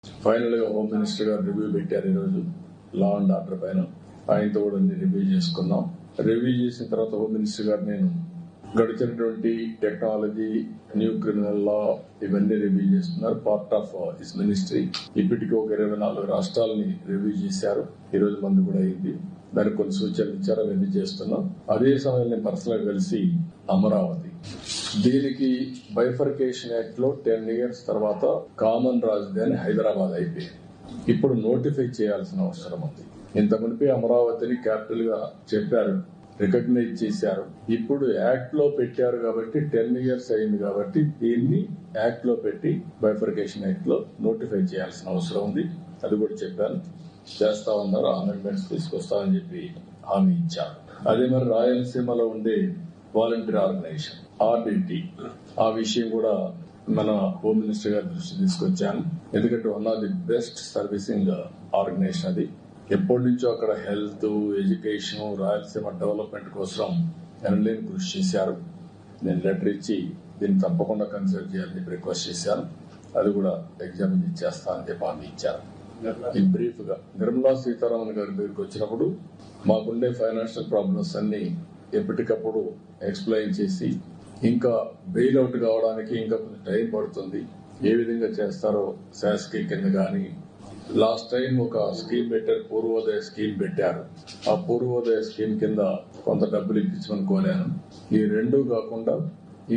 Final గా home minister గారు review పెట్టారు. ఈరోజు లా అండ్ ఆర్డర్ పైన ఆయనతో కూడా రివ్యూ చేసుకున్నాం. రివ్యూ చేసిన తర్వాత హోమ్ మినిస్టర్ గారు నేను గడిచినటువంటి టెక్నాలజీ, న్యూ క్రిమినల్ లా ఇవన్నీ రివ్యూ చేస్తున్నారు. Part of his ministry. ఇప్పటికీ ఒక 24 రాష్ట్రాలని రివ్యూ చేశారు. ఈ రోజు మంది కూడా అయింది. దానికి కొన్ని సూచనలు ఇచ్చారు, అవన్నీ చేస్తున్నాం. అదే సమయంలో నేను పర్సనల్ కలిసి అమరావతి దీనికి బైఫర్కేషన్ యాక్ట్ లో 10 years తర్వాత కామన్ రాజధాని హైదరాబాద్ అయిపోయింది. ఇప్పుడు నోటిఫై చేయాల్సిన అవసరం ఉంది. ఇంత మునిపే అమరావతిని క్యాపిటల్ గా చెప్పారు, రికగ్నైజ్ చేశారు. ఇప్పుడు యాక్ట్ లో పెట్టారు కాబట్టి 10 years అయింది కాబట్టి దీన్ని యాక్ట్ లో పెట్టి బైఫర్కేషన్ యాక్ట్ లో నోటిఫై చేయాల్సిన అవసరం ఉంది. అది కూడా చెప్పాను, చేస్తా ఉన్నారు. అమెండ్మెంట్స్ తీసుకొస్తామని చెప్పి హామీ ఇచ్చారు. అదే మరి రాయలసీమలో ఉండే వాలంటీర్ ఆర్గనైజేషన్ RDT ఆ విషయం కూడా మన హోమ్ మినిస్టర్ గారి దృష్టి తీసుకొచ్చాను. ఎందుకంటే one of the best servicing organization అది. ఎప్పటి నుంచో అక్కడ హెల్త్, ఎడ్యుకేషన్, రాయలసీమ డెవలప్మెంట్ కోసం ఎనలేని కృషి చేశారు. నేను లెటర్ ఇచ్చి దీన్ని తప్పకుండా కన్సిడర్ చేయాలని రిక్వెస్ట్ చేశాను. అది కూడా ఎగ్జామిన్ చేస్తా అని చెప్పి హామీ ఇచ్చారు. ఈ బ్రీఫ్ గా నిర్మలా సీతారామన్ గారి దగ్గరికి వచ్చినప్పుడు మాకుండే ఫైనాన్షియల్ ప్రాబ్లమ్స్ అన్ని ఎప్పటికప్పుడు ఎక్స్ప్లెయిన్ చేసి ఇంకా బెయిల్ అవుట్ కావడానికి ఇంకా కొంచెం టైం పడుతుంది, ఏ విధంగా చేస్తారో శాసకి కింద గాని. లాస్ట్ టైం ఒక స్కీమ్ పెట్టారు, పూర్వోదయ స్కీమ్ పెట్టారు. ఆ పూర్వోదయ స్కీమ్ కింద కొంత డబ్బులు ఇప్పించమని కోరాను. ఈ రెండు కాకుండా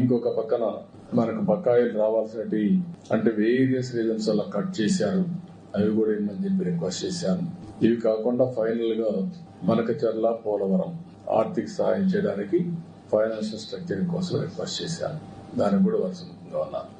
ఇంకొక పక్కన మనకు బకాయిలు రావాల్సినవి అంటే వేరియస్ రీజన్స్ వల్ల కట్ చేశారు, అవి కూడా ఏమని చెప్పి రిక్వెస్ట్ చేశాను. ఇవి కాకుండా ఫైనల్ గా మనకచర్ల, పోలవరం ఆర్థిక సహాయం చేయడానికి ఫైనాన్షియల్ స్ట్రక్చరింగ్ కోసం రిక్వెస్ట్ చేశాను. దానికి కూడా వర్షంగా ఉన్నారు.